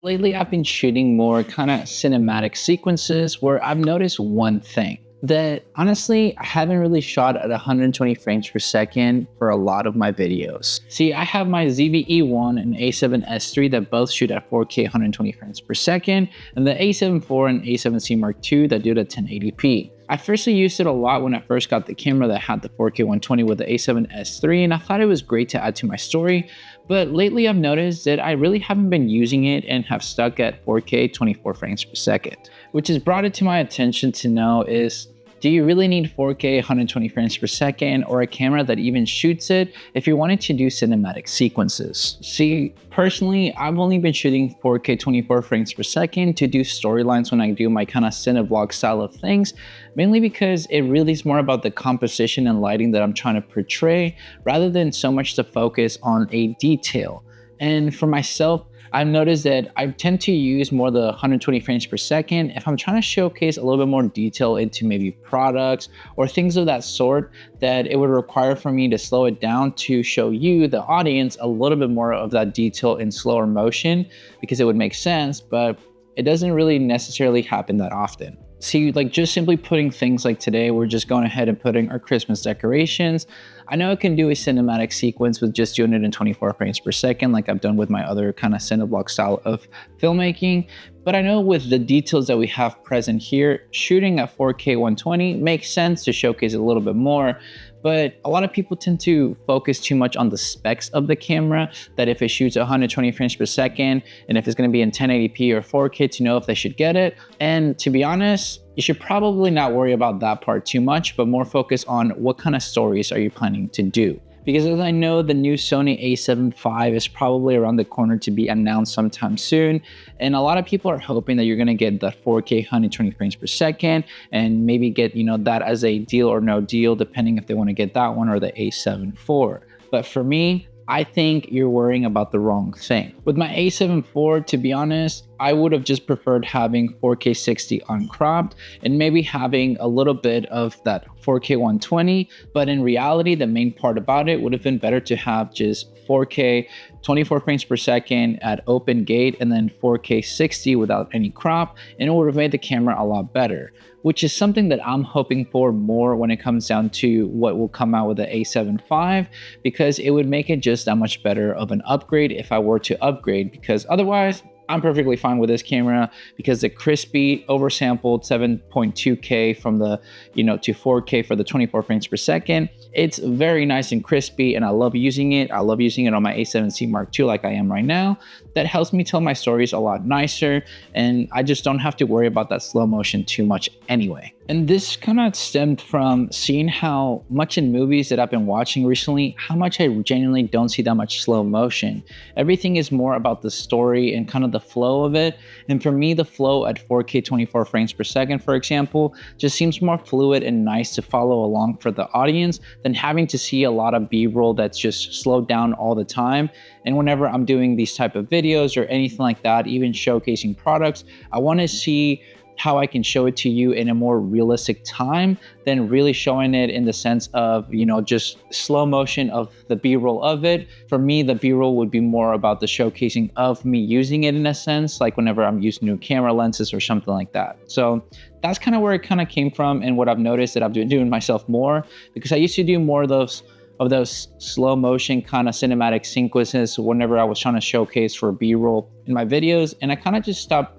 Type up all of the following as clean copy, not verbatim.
Lately, I've been shooting more kind of cinematic sequences where I've noticed one thing that honestly, I haven't really shot at 120 frames per second for a lot of my videos. See, I have my ZV-E1 and A7S III that both shoot at 4K 120 frames per second, and the A7 IV and A7C Mark II that do it at 1080p. I firstly used it a lot when I first got the camera that had the 4K 120 with the A7S III, and I thought it was great to add to my story. But lately I've noticed that I really haven't been using it and have stuck at 4K 24 frames per second, which has brought it to my attention to know is, do you really need 4K 120 frames per second or a camera that even shoots it if you're wanting to do cinematic sequences? See, personally, I've only been shooting 4K 24 frames per second to do storylines when I do my kind of cinevlog style of things, mainly because it really is more about the composition and lighting that I'm trying to portray rather than so much to focus on a detail. And for myself, I've noticed that I tend to use more the 120 frames per second if I'm trying to showcase a little bit more detail into maybe products or things of that sort that it would require for me to slow it down to show you, the audience, a little bit more of that detail in slower motion because it would make sense, but it doesn't really necessarily happen that often. See, like just simply putting things like today, we're just going ahead and putting our Christmas decorations. I know I can do a cinematic sequence with just doing it in 24 frames per second, like I've done with my other kind of cinevlog style of filmmaking. But I know with the details that we have present here, shooting at 4K 120 makes sense to showcase it a little bit more. But a lot of people tend to focus too much on the specs of the camera, that if it shoots 120 frames per second and if it's going to be in 1080p or 4K to know if they should get it. And to be honest, you should probably not worry about that part too much, but more focus on what kind of stories are you planning to do. Because as I know, the new Sony a7 IV is probably around the corner to be announced sometime soon. And a lot of people are hoping that you're going to get that 4K 120 frames per second and maybe get, that as a deal or no deal, depending if they want to get that one or the a7 IV. But for me, I think you're worrying about the wrong thing. With my a7 IV, to be honest, I would have just preferred having 4K 60 uncropped and maybe having a little bit of that 4K 120. But in reality, the main part about it would have been better to have just 4K 24 frames per second at open gate and then 4K 60 without any crop, and it would have made the camera a lot better, which is something that I'm hoping for more when it comes down to what will come out with the a7 IV, because it would make it just that much better of an upgrade if I were to upgrade, because otherwise I'm perfectly fine with this camera because the crispy oversampled 7.2K from the, to 4K for the 24 frames per second. It's very nice and crispy and I love using it. I love using it on my A7C Mark II like I am right now. That helps me tell my stories a lot nicer and I just don't have to worry about that slow motion too much anyway. And this kind of stemmed from seeing how much in movies that I've been watching recently, how much I genuinely don't see that much slow motion. Everything is more about the story and kind of the flow of it. And for me, the flow at 4K 24 frames per second, for example, just seems more fluid and nice to follow along for the audience than having to see a lot of B-roll that's just slowed down all the time. And whenever I'm doing these type of videos or anything like that, even showcasing products, I want to see how I can show it to you in a more realistic time than really showing it in the sense of, just slow motion of the B-roll of it. For me, the B-roll would be more about the showcasing of me using it in a sense, like whenever I'm using new camera lenses or something like that. So that's kind of where it kind of came from and what I've noticed that I've been doing myself more, because I used to do more of those slow motion kind of cinematic sequences whenever I was trying to showcase for B-roll in my videos. And I kind of just stopped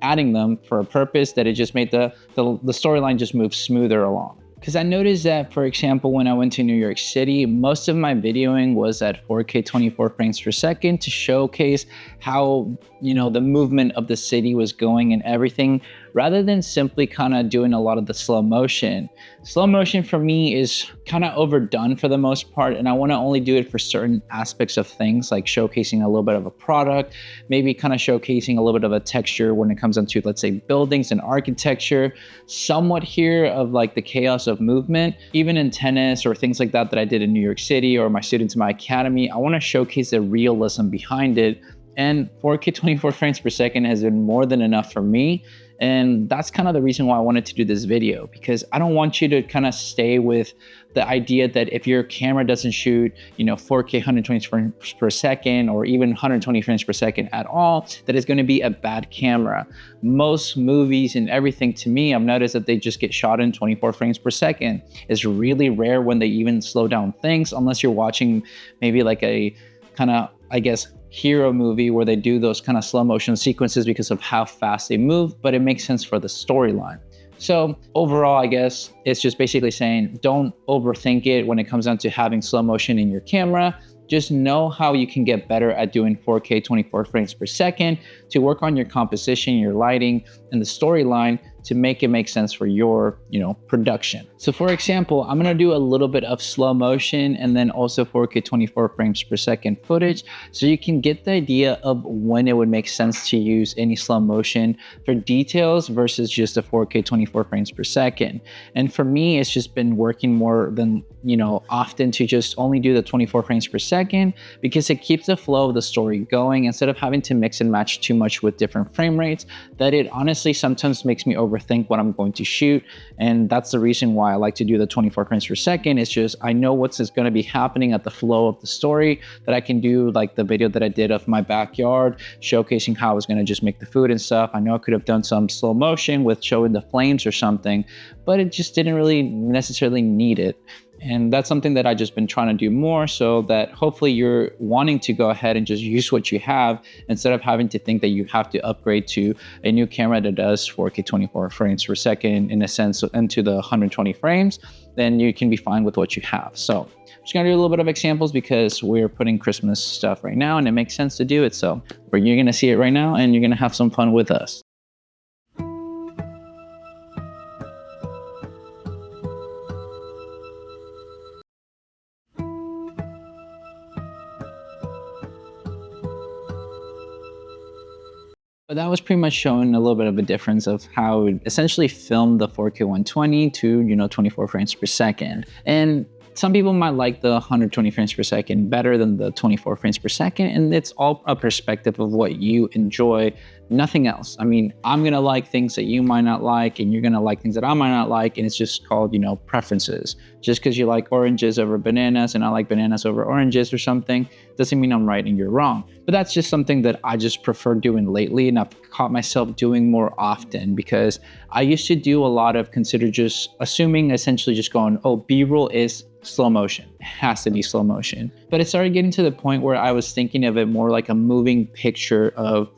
adding them for a purpose that it just made the storyline just move smoother along. Because I noticed that, for example, when I went to New York City, most of my videoing was at 4K 24 frames per second to showcase how, the movement of the city was going and everything, rather than simply kind of doing a lot of the slow motion. Slow motion for me is kind of overdone for the most part, and I want to only do it for certain aspects of things, like showcasing a little bit of a product, maybe kind of showcasing a little bit of a texture when it comes into, let's say, buildings and architecture, somewhat here of like the chaos of movement. Even in tennis or things like that I did in New York City or my students in my academy, I want to showcase the realism behind it And 4K 24 frames per second has been more than enough for me. And that's kind of the reason why I wanted to do this video, because I don't want you to kind of stay with the idea that if your camera doesn't shoot, 4K 120 frames per second or even 120 frames per second at all, that it's going to be a bad camera. Most movies and everything, to me, I've noticed that they just get shot in 24 frames per second. It's really rare when they even slow down things, unless you're watching maybe like a kind of, I guess, hero movie where they do those kind of slow motion sequences because of how fast they move, but it makes sense for the storyline. So overall, I guess it's just basically saying don't overthink it when it comes down to having slow motion in your camera. Just know how you can get better at doing 4K 24 frames per second to work on your composition, your lighting, and the storyline to make it make sense for your, production. So for example, I'm gonna do a little bit of slow motion and then also 4K 24 frames per second footage, so you can get the idea of when it would make sense to use any slow motion for details versus just a 4K 24 frames per second. And for me, it's just been working more than, often to just only do the 24 frames per second, because it keeps the flow of the story going instead of having to mix and match too much with different frame rates, that it honestly sometimes makes me overthink what I'm going to shoot. And that's the reason why I like to do the 24 frames per second. It's just, I know what's going to be happening at the flow of the story, that I can do like the video that I did of my backyard, showcasing how I was going to just make the food and stuff. I know I could have done some slow motion with showing the flames or something, but it just didn't really necessarily need it. And that's something that I've just been trying to do more, so that hopefully you're wanting to go ahead and just use what you have instead of having to think that you have to upgrade to a new camera that does 4K 24 frames per second in a sense into the 120 frames. Then you can be fine with what you have. So I'm just gonna do a little bit of examples because we're putting Christmas stuff right now and it makes sense to do it. So you're gonna see it right now and you're gonna have some fun with us. But that was pretty much showing a little bit of a difference of how it essentially filmed the 4K 120 to, 24 frames per second. And some people might like the 120 frames per second better than the 24 frames per second. And it's all a perspective of what you enjoy, nothing else. I mean, I'm gonna like things that you might not like, and you're gonna like things that I might not like. And it's just called, preferences. Just because you like oranges over bananas and I like bananas over oranges or something, doesn't mean I'm right and you're wrong. But that's just something that I just prefer doing lately, and I've caught myself doing more often, because I used to do a lot of just assuming, essentially just going, oh, B-roll is slow motion. It has to be slow motion. But it started getting to the point where I was thinking of it more like a moving picture of,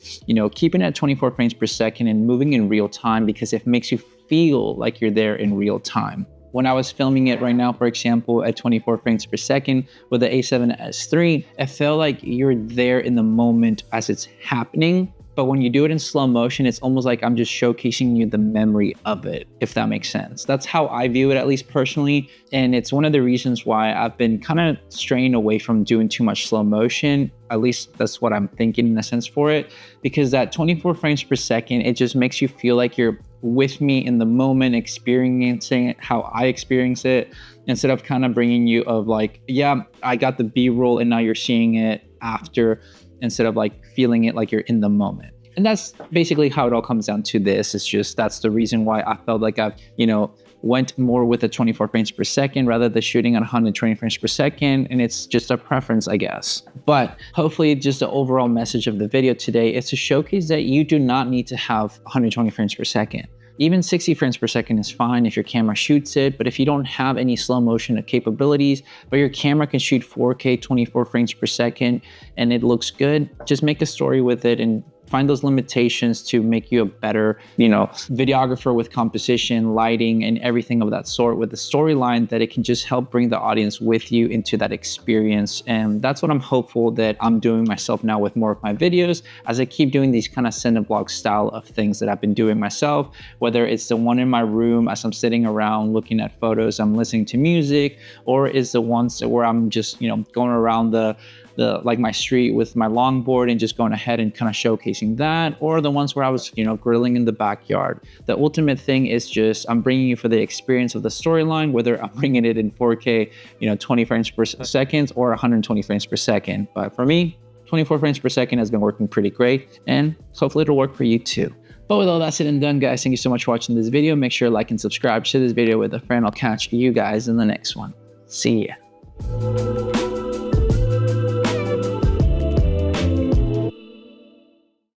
keeping it at 24 frames per second and moving in real time, because it makes you feel like you're there in real time. When I was filming it right now, for example, at 24 frames per second with the A7S III, it felt like you're there in the moment as it's happening. But when you do it in slow motion, it's almost like I'm just showcasing you the memory of it, if that makes sense. That's how I view it, at least personally. And it's one of the reasons why I've been kind of straying away from doing too much slow motion. At least that's what I'm thinking in a sense for it. Because that 24 frames per second, it just makes you feel like you're with me in the moment, experiencing it how I experience it, instead of kind of bringing you of like, yeah, I got the B-roll and now you're seeing it after, instead of like feeling it like you're in the moment. And that's basically how it all comes down to this. It's just, that's the reason why I felt like I've, went more with the 24 frames per second rather than shooting at 120 frames per second. And it's just a preference, I guess. But hopefully just the overall message of the video today is to showcase that you do not need to have 120 frames per second. Even 60 frames per second is fine if your camera shoots it, but if you don't have any slow motion capabilities, but your camera can shoot 4K 24 frames per second and it looks good, just make a story with it and find those limitations to make you a better, videographer with composition, lighting, and everything of that sort, with the storyline that it can just help bring the audience with you into that experience. And that's what I'm hopeful that I'm doing myself now with more of my videos, as I keep doing these kind of cinevlog style of things that I've been doing myself, whether it's the one in my room as I'm sitting around looking at photos, I'm listening to music, or is the ones where I'm just, going around like my street with my longboard and just going ahead and kind of showcasing that, or the ones where I was, grilling in the backyard. The ultimate thing is just, I'm bringing you for the experience of the storyline, whether I'm bringing it in 4K, 20 frames per second or 120 frames per second. But for me, 24 frames per second has been working pretty great, and hopefully it'll work for you too. But with all that said and done, guys, thank you so much for watching this video. Make sure to like and subscribe, share this video with a friend. I'll catch you guys in the next one. See ya.